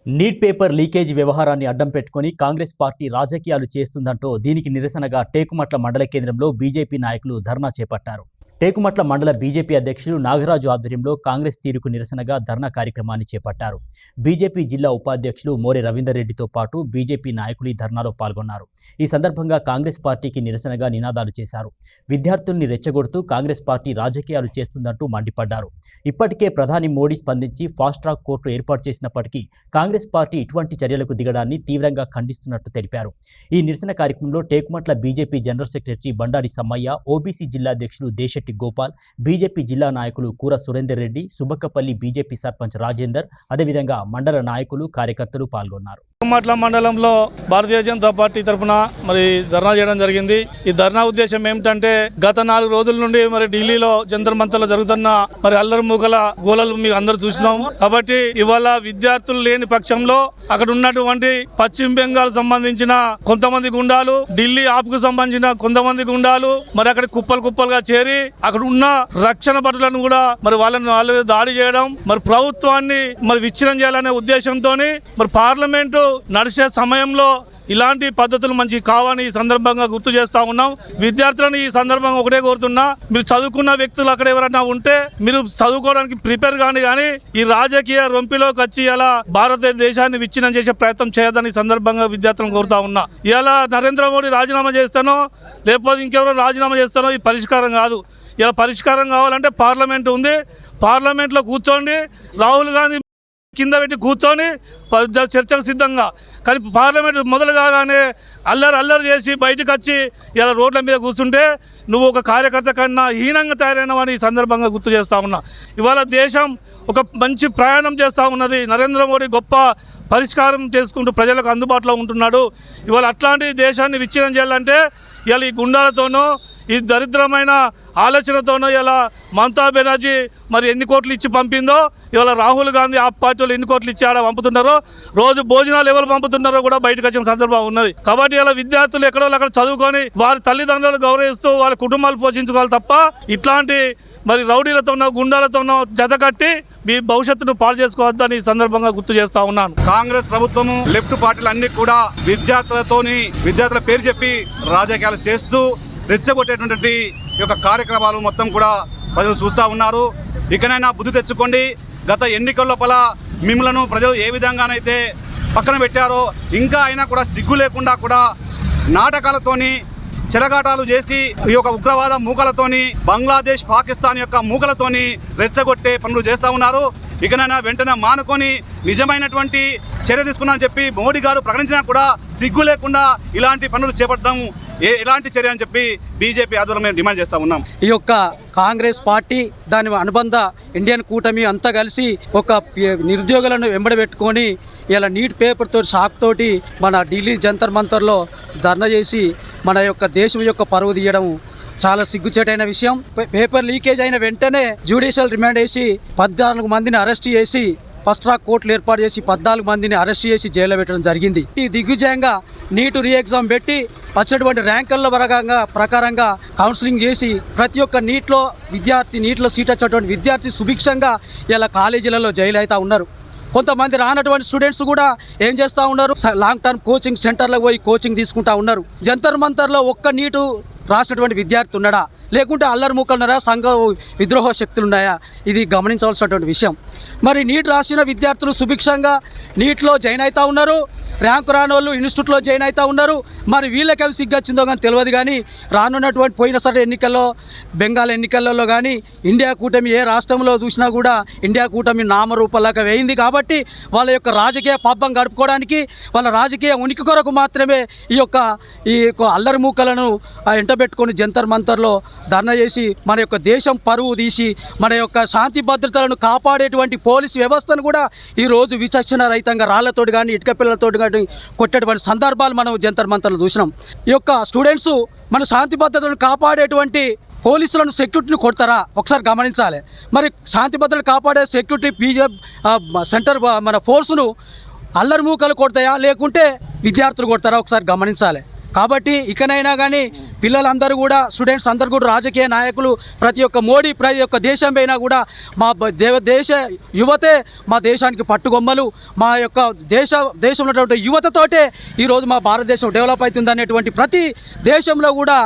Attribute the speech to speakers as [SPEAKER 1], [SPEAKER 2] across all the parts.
[SPEAKER 1] Neat paper leakage వ్యవహారాన్ని అడ్డం పెట్టుకుని కాంగ్రెస్ పార్టీ రాజకీయాలు చేస్తుందంటూ దీనికి నిరసనగా టేకుమట్ల మండల కేంద్రంలో బీజేపీ నాయకులు ధర్నా చేపట్టారు. టేకుమట్ల మండల బీజేపీ అధ్యక్షులు నాగరాజు ఆధ్వర్యంలో కాంగ్రెస్ తీరుకు నిరసనగా ధర్నా కార్యక్రమాన్ని చేపట్టారు. బీజేపీ జిల్లా ఉపాధ్యక్షులు మోరె రవీందర్ రెడ్డితో పాటు బీజేపీ నాయకులు ఈ ధర్నాలో పాల్గొన్నారు. ఈ సందర్భంగా కాంగ్రెస్ పార్టీకి నిరసనగా నినాదాలు చేశారు. విద్యార్థుల్ని రెచ్చగొడుతూ కాంగ్రెస్ పార్టీ రాజకీయాలు చేస్తుందంటూ మండిపడ్డారు. ఇప్పటికే ప్రధాని మోడీ స్పందించి ఫాస్ట్ ట్రాక్ కోర్టు ఏర్పాటు చేసినప్పటికీ కాంగ్రెస్ పార్టీ ఇటువంటి చర్యలకు దిగడాన్ని తీవ్రంగా ఖండిస్తున్నట్టు తెలిపారు. ఈ నిరసన కార్యక్రమంలో Tekumatla BJP general secretary Bandari Sammaiah, OBC జిల్లా అధ్యక్షులు దేశెట్టి గోపాల్, బీజేపీ జిల్లా నాయకులు కూర సురేందర్ రెడ్డి, సుబక్కపల్లి బీజేపీ సర్పంచ్ రాజేందర్, అదేవిధంగా మండల నాయకులు కార్యకర్తలు పాల్గొన్నారు.
[SPEAKER 2] టేకుమట్ల మండలంలో భారతీయ జనతా పార్టీ తరఫున ధర్నా చేయడం జరిగింది. ఈ ధర్నా ఉద్దేశం ఏమిటంటే గత 4 రోజుల నుండి ఢిల్లీలో జంతర్ మంతర్లో జరుగుతున్న అల్లరి మూకల గోళలు మీకు అందరూ చూసినాం. కాబట్టి ఇవాళ విద్యార్థులు లేని పక్షంలో అక్కడ ఉన్నటువంటి పశ్చిమ బెంగాల్ సంబంధించిన కొంతమంది గుండాలు, ఢిల్లీ ఆప్కు సంబంధించిన కొంతమంది గుండాలు అక్కడ కుప్పలుగా చేరి అక్కడ ఉన్న రక్షణ భటులను కూడా వాళ్ళ దాడి చేయడం, ప్రభుత్వాన్ని విచ్ఛిన్నం చేయాలనే ఉద్దేశంతో పార్లమెంటు నడిచే సమయంలో ఇలాంటి పద్ధతులు మంచి కావని ఈ సందర్భంగా గుర్తు చేస్తా ఉన్నాం. విద్యార్థులను ఈ సందర్భంగా ఒకటే కోరుతున్నా, మీరు చదువుకున్న వ్యక్తులు అక్కడ ఎవరైనా ఉంటే మీరు చదువుకోవడానికి ప్రిపేర్ కానీ ఈ రాజకీయ రొంపిలోకి వచ్చి ఇలా భారతదేశాన్ని విచ్ఛిన్నం చేసే ప్రయత్నం చేయదని ఈ సందర్భంగా విద్యార్థులను కోరుతా ఉన్నా. ఇలా నరేంద్ర మోడీ రాజీనామా చేస్తానో లేకపోతే ఇంకెవరో రాజీనామా చేస్తానో ఈ పరిష్కారం కాదు. ఇలా పరిష్కారం కావాలంటే పార్లమెంట్ ఉంది, పార్లమెంట్లో కూర్చోండి, రాహుల్ గాంధీ కింద పెట్టి కూర్చొని చర్చకు సిద్ధంగా. కానీ పార్లమెంట్ మొదలు కాగానే అల్లరి చేసి బయటకు వచ్చి ఇలా రోడ్ల మీద కూర్చుంటే నువ్వు ఒక కార్యకర్త కన్నా హీనంగా తయారైనవని ఈ సందర్భంగా గుర్తు చేస్తూ ఉన్నా. ఇవాళ దేశం ఒక మంచి ప్రయాణం చేస్తూ ఉన్నది. నరేంద్ర మోడీ గొప్ప పరిష్కారం చేసుకుంటూ ప్రజలకు అందుబాటులో ఉంటున్నాడు. ఇవాళ అట్లాంటి దేశాన్ని విచ్ఛిన్నం చేయాలంటే ఇవాళ ఈ గుండాలతోనూ ఈ దరిద్రమైన ఆలోచనతోనూ ఇలా మమతా బెనర్జీ ఎన్ని కోట్లు ఇచ్చి పంపిందో, ఇవాళ రాహుల్ గాంధీ ఆ పార్టీ వాళ్ళు ఎన్ని కోట్లు ఇచ్చి ఆడ పంపుతున్నారో, రోజు భోజనాలు ఎవరు పంపుతున్నారో కూడా బయటకు వచ్చిన సందర్భం ఉన్నది. కాబట్టి ఇలా విద్యార్థులు ఎక్కడో అక్కడ చదువుకొని వారి తల్లిదండ్రులు గౌరవిస్తూ వాళ్ళ కుటుంబాలు పోషించుకోవాలి తప్ప ఇట్లాంటి రౌడీలతోనో గుండాలతోనో జతకట్టి మీ భవిష్యత్తును పాడు చేసుకోవద్దని ఈ సందర్భంగా గుర్తు చేస్తా ఉన్నాను.
[SPEAKER 3] కాంగ్రెస్ ప్రభుత్వము లెఫ్ట్ పార్టీలు అన్ని కూడా విద్యార్థుల పేరు చెప్పి రాజకీయాలు చేస్తూ రెచ్చగొట్టేటువంటి ఈ యొక్క కార్యక్రమాలు మొత్తం కూడా ప్రజలు చూస్తూ ఉన్నారు. ఇకనైనా బుద్ధి తెచ్చుకోండి. గత ఎన్నికల లోపల మిమ్మలను ప్రజలు ఏ విధంగానైతే పక్కన పెట్టారో ఇంకా అయినా కూడా సిగ్గు లేకుండా కూడా నాటకాలతోని చెలగాటాలు చేసి ఈ యొక్క ఉగ్రవాద మూకలతోని బంగ్లాదేశ్ పాకిస్తాన్ యొక్క మూకలతోని రెచ్చగొట్టే పనులు చేస్తూ ఉన్నారు. ఇకనైనా వెంటనే మానుకొని నిజమైనటువంటి చర్య తీసుకున్నారని చెప్పి మోడీ గారు ప్రకటించినా కూడా సిగ్గు లేకుండా ఇలాంటి పనులు చేపట్టడం ఎలాంటి చర్య అని చెప్పి బీజేపీ ఆధ్వర్యంలో మేము డిమాండ్ చేస్తూ ఉన్నాం.
[SPEAKER 4] ఈ యొక్క కాంగ్రెస్ పార్టీ దాని అనుబంధ ఇండియన్ కూటమి అంతా కలిసి ఒక నిరుద్యోగులను వెంబడబెట్టుకొని ఇలా నీట్ పేపర్తో షాక్ తోటి మన ఢిల్లీ జంతర్ మంతర్లో ధర్నా చేసి మన యొక్క దేశం యొక్క పరువు తీయడం చాలా సిగ్గుచేటైన విషయం. పేపర్ లీకేజ్ అయిన వెంటనే జ్యుడిషియల్ రిమాండ్ వేసి 14 మందిని అరెస్ట్ చేసి ఫస్ట్ ట్రాక్ కోర్టులు ఏర్పాటు చేసి 14 మందిని అరెస్ట్ చేసి జైల్లో పెట్టడం జరిగింది. ఈ దిగ్విజయంగా నీట్ రీ ఎగ్జామ్ పెట్టి వచ్చినటువంటి ర్యాంకుల ప్రకారంగా కౌన్సిలింగ్ చేసి ప్రతి ఒక్క నీట్లో సీట్ వచ్చినటువంటి విద్యార్థి సుభిక్షంగా ఇలా కాలేజీలలో జైలు అవుతూ ఉన్నారు. కొంతమంది రానటువంటి స్టూడెంట్స్ కూడా ఏం చేస్తూ ఉన్నారు, లాంగ్ టర్మ్ కోచింగ్ సెంటర్లకు పోయి కోచింగ్ తీసుకుంటా ఉన్నారు. జంతర్ మంతర్లో ఒక్క నీటు రాసినటువంటి విద్యార్థి ఉన్నాడా, లేకుంటే అల్లరి మూకలు ఉన్నారా, సంఘ విద్రోహ శక్తులు ఉన్నాయా, ఇది గమనించవలసినటువంటి విషయం. నీట్ రాసిన విద్యార్థులు సుభిక్షంగా నీట్లో జాయిన్ అవుతూ ఉన్నారు. ర్యాంకు రాని వాళ్ళు ఇన్స్టిట్యూట్లో జాయిన్ అవుతూ ఉన్నారు. వీళ్ళకి అవి సిగ్గొచ్చిందో కానీ తెలియదు. కానీ రానున్నటువంటి పోయినసారి ఎన్నికల్లో బెంగాల్ ఎన్నికలలో కానీ ఇండియా కూటమి ఏ రాష్ట్రంలో చూసినా కూడా ఇండియా కూటమి నామరూపంలాగా వేయింది. కాబట్టి వాళ్ళ యొక్క రాజకీయ పబ్బం గడుపుకోవడానికి, వాళ్ళ రాజకీయ ఉనికి కొరకు మాత్రమే ఈ యొక్క అల్లరి మూకలను ఎంటబెట్టుకొని జంతర్ మంతర్లో ధర్నా చేసి మన యొక్క దేశం పరువు తీసి మన యొక్క శాంతి భద్రతలను కాపాడేటువంటి పోలీసు వ్యవస్థను కూడా ఈరోజు విచక్షణ రహితంగా రాళ్లతోటి కానీ ఇటుక పిల్లలతోటి కొట్టేటువంటి సందర్భాలు మనం జంతర్ మంతర్లు చూసినాం. ఈ యొక్క స్టూడెంట్స్ మన శాంతి భద్రతలను కాపాడేటువంటి పోలీసులను సెక్యూరిటీని కొడతారా ఒకసారి గమనించాలి. శాంతి భద్రతలు కాపాడే సెక్యూరిటీ సెంటర్ మన ఫోర్సును అల్లరి మూకలు కొడతాయా లేకుంటే విద్యార్థులు కొడతారా ఒకసారి గమనించాలి. కాబట్టి ఇకనైనా కానీ పిల్లలందరూ కూడా స్టూడెంట్స్ అందరూ కూడా రాజకీయ నాయకులు ప్రతి ఒక్క మోడీ ప్రతి ఒక్క దేశం పైన కూడా మా దేశ యువతే మా దేశానికి పట్టుగొమ్మలు, మా యొక్క దేశంలో ఉన్నటువంటి యువతతోటే ఈరోజు మా భారతదేశం డెవలప్ అవుతుంది అనేటువంటి ప్రతి దేశంలో కూడా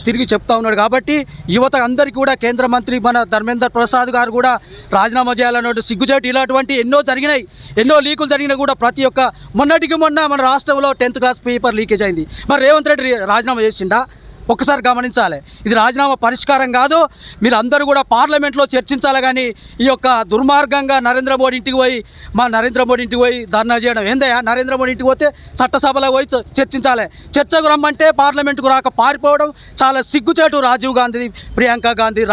[SPEAKER 4] తిరిగి చెప్తా ఉన్నాడు. కాబట్టి యువత అందరికీ కూడా కేంద్ర మంత్రి మన ధర్మేంద్ర ప్రసాద్ గారు కూడా రాజీనామా చేయాలన్నట్టు సిగ్గుచేటు ఇలాంటి ఎన్నో జరిగినాయి, ఎన్నో లీకులు జరిగినా కూడా ప్రతి ఒక్క మొన్నటికి మొన్న మన రాష్ట్రంలో 10th క్లాస్ పేపర్ లీకేజ్ అయింది. మరి రేవంత్ రెడ్డి రాజీనామా చేసిండా? ఒక్కసారి గమనించాలి. ఇది రాజీనామా పరిష్కారం కాదు. మీరు అందరూ కూడా పార్లమెంట్లో చర్చించాలి. కానీ ఈ యొక్క దుర్మార్గంగా నరేంద్ర మోడీ ఇంటికి పోయి ధర్నా చేయడం ఏందయ్యా? నరేంద్ర మోడీ ఇంటికి పోతే చట్టసభలో పోయి చర్చించాలి. చర్చకు రమ్మంటే పార్లమెంటుకు రాక పారిపోవడం చాలా సిగ్గుచేటు. రాజీవ్ గాంధీ, ప్రియాంక గాంధీ,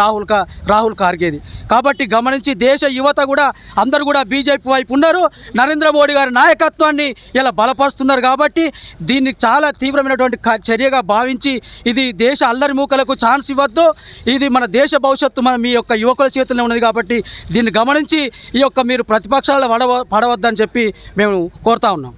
[SPEAKER 4] రాహుల్ ఖార్గేది. కాబట్టి గమనించి దేశ యువత కూడా అందరూ కూడా బీజేపీ వైపు ఉన్నారు. నరేంద్ర మోడీ గారి నాయకత్వాన్ని ఇలా బలపరుస్తున్నారు. కాబట్టి దీన్ని చాలా తీవ్రమైనటువంటి చర్యగా భావించి ఇది దేశ అల్లరి మూకలకు ఛాన్స్ ఇవ్వద్దు. ఇది మన దేశ భవిష్యత్తు మీ యొక్క యువకుల చేతుల్లో ఉన్నది. కాబట్టి దీన్ని గమనించి ఈ యొక్క మీరు ప్రతిపక్షాల పడవద్దని చెప్పి మేము కోరుతా ఉన్నాం.